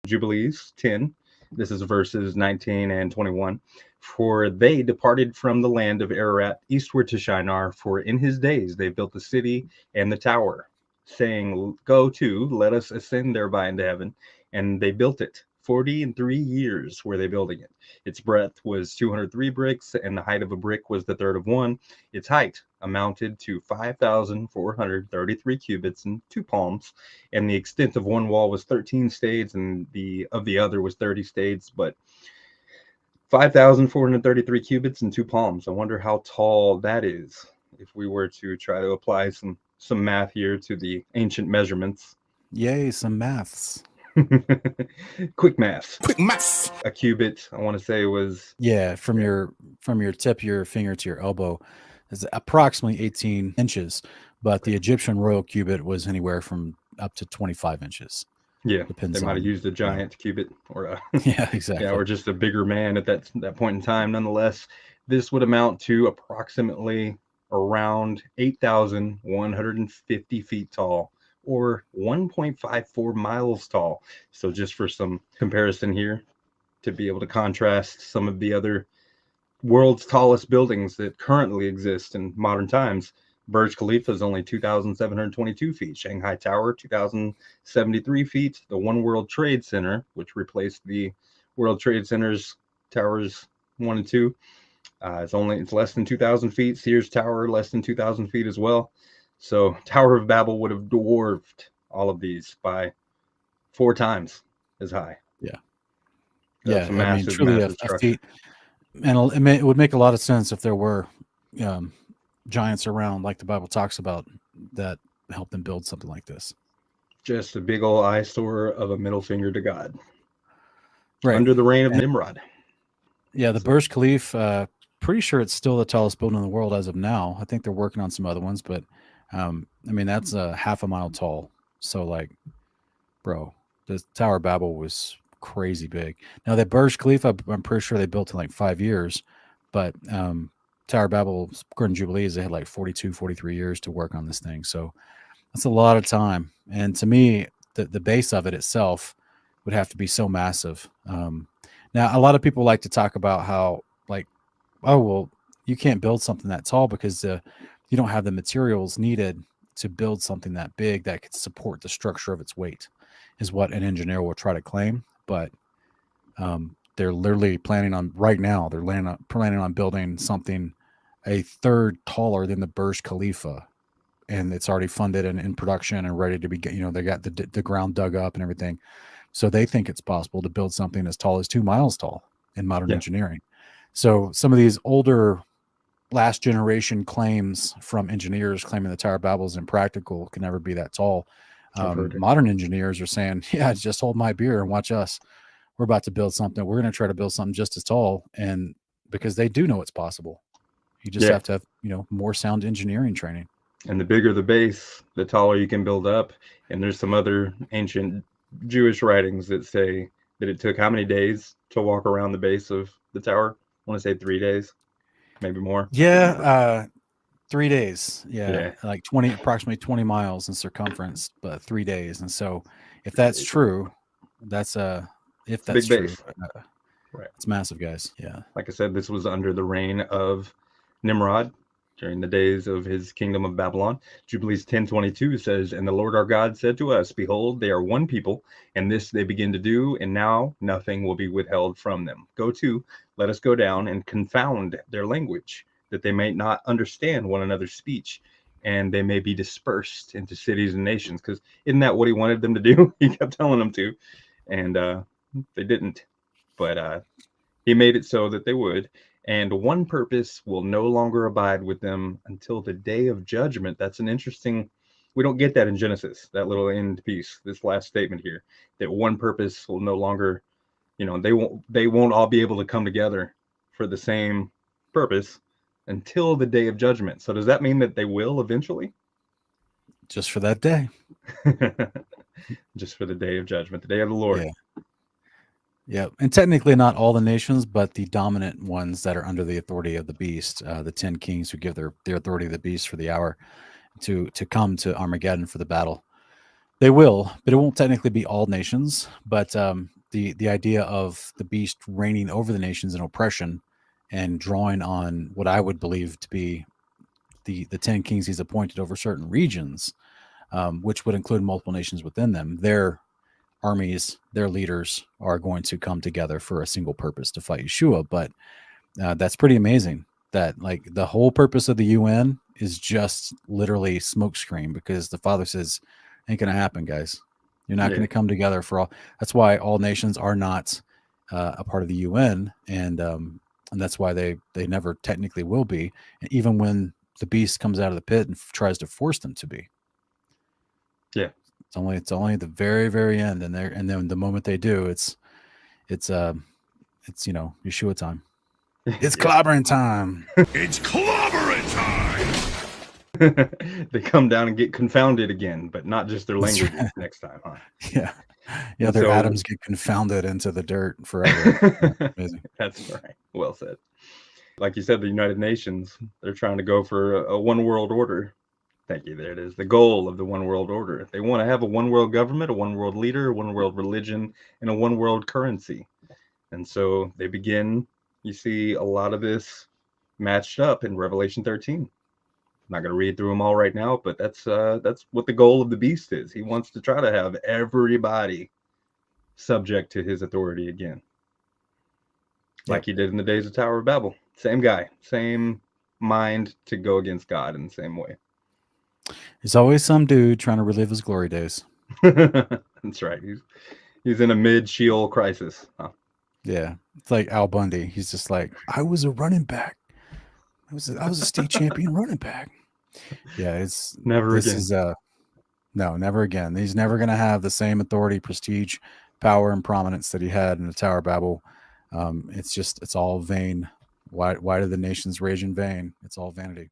Jubilees 10. This is verses 19 and 21. For they departed from the land of Ararat eastward to Shinar, for in his days they built the city and the tower, saying, Go to, let us ascend thereby into heaven. And they built it. 40 and 3 years were they building it. Its breadth was 203 bricks, and the height of a brick was the third of one. Its height amounted to 5,433 cubits and 2 palms, and the extent of one wall was 13 stades, and the other was 30 stades. But 5,433 cubits and 2 palms. I wonder how tall that is if we were to try to apply some math here to the ancient measurements. Yay, some maths. Quick math. Quick maths. A cubit, I want to say, was from your tip of your finger to your elbow is approximately 18 inches, but the Egyptian royal cubit was anywhere from up to 25 inches. Yeah, they might have used a giant cubit or yeah, exactly. Yeah, or just a bigger man at that point in time. Nonetheless, this would amount to approximately around 8,150 feet tall, or 1.54 miles tall. So just for some comparison here, to be able to contrast some of the other world's tallest buildings that currently exist in modern times. Burj Khalifa is only 2,722 feet. Shanghai Tower, 2,073 feet. The One World Trade Center, which replaced the World Trade Center's towers 1 and 2, it's less than 2,000 feet. Sears Tower, less than 2,000 feet as well. So Tower of Babel would have dwarfed all of these by 4 times as high. Yeah. That's massive, truly massive a feat. And it would make a lot of sense if there were giants around, like the Bible talks about, that helped them build something like this. Just a big old eyesore of a middle finger to God. Right. Under the reign of Nimrod. Yeah, the Burj Khalifa, pretty sure it's still the tallest building in the world as of now. I think they're working on some other ones, but that's a half a mile tall. So like, bro, the Tower of Babel was crazy big. Now the Burj Khalifa, I'm pretty sure they built in like 5 years, but Tower of Babel, Golden Jubilees, they had like 42, 43 years to work on this thing. So that's a lot of time. And to me, the base of it itself would have to be so massive. Now, a lot of people like to talk about how, like, oh, well, you can't build something that tall because you don't have the materials needed to build something that big that could support the structure of its weight, is what an engineer will try to claim. But they're literally planning on building something a third taller than the Burj Khalifa, and it's already funded and in production and ready to be. They got the ground dug up and everything, so they think it's possible to build something as tall as 2 miles tall in modern engineering. So some of these older, last generation claims from engineers claiming the Tower of Babel is impractical, can never be that tall. Modern engineers are saying, "Yeah, just hold my beer and watch us. We're about to build something. We're going to try to build something just as tall," and because they do know it's possible. You just have to have, more sound engineering training. And the bigger the base, the taller you can build up. And there's some other ancient Jewish writings that say that it took how many days to walk around the base of the tower? I want to say 3 days, maybe more. Yeah, 3 days. Yeah, like approximately 20 miles in circumference, but 3 days. And so, if that's true, that's if that's big true, base. Right. It's massive, guys. Yeah. Like I said, this was under the reign of Nimrod during the days of his kingdom of Babylon. Jubilees 10:22 says, "And the Lord our God said to us, Behold, they are one people, and this they begin to do, and now nothing will be withheld from them. Go to, let us go down and confound their language, that they may not understand one another's speech, and they may be dispersed into cities and nations." Because isn't that what he wanted them to do? He kept telling them to, and they didn't. But he made it so that they would. And one purpose will no longer abide with them until the day of judgment. That's an interesting, we don't get that in Genesis, that little end piece, this last statement here, that one purpose will no longer, they won't all be able to come together for the same purpose until the day of judgment. So does that mean that they will eventually? Just for that day. Just for the day of judgment, the day of the Lord. Yeah, and technically not all the nations, but the dominant ones that are under the authority of the beast, the 10 kings who give their authority to the beast for the hour to come to Armageddon for the battle. They will, but it won't technically be all nations. But the idea of the beast reigning over the nations in oppression and drawing on what I would believe to be the 10 kings he's appointed over certain regions, which would include multiple nations within them. Their armies, their leaders are going to come together for a single purpose to fight Yeshua. But that's pretty amazing that like the whole purpose of the UN is just literally smokescreen, because the Father says, ain't going to happen, guys. You're not going to come together for all. That's why all nations are not a part of the UN. And that's why they never technically will be. And even when the beast comes out of the pit and tries to force them to be. Yeah. It's only at the very, very end. And then the moment they do, it's Yeshua time. It's clobbering time. It's clobbering time. They come down and get confounded again, but not just their languages next time, huh? Yeah. Yeah, their atoms get confounded into the dirt forever. Amazing. That's right. Well said. Like you said, the United Nations, they're trying to go for a one world order. Thank you. There it is. The goal of the one world order. They want to have a one world government, a one world leader, a one world religion, and a one world currency. And so they begin, you see a lot of this matched up in Revelation 13. I'm not going to read through them all right now, but that's what the goal of the beast is. He wants to try to have everybody subject to his authority again. Like he did in the days of Tower of Babel. Same guy, same mind to go against God in the same way. There's always some dude trying to relive his glory days. That's right. He's in a mid-Sheol crisis. Huh? Yeah. It's like Al Bundy. He's just like, I was a running back. I was a state champion running back. Yeah, it's never again. No, never again. He's never going to have the same authority, prestige, power, and prominence that he had in the Tower of Babel. It's all vain. Why do the nations rage in vain? It's all vanity.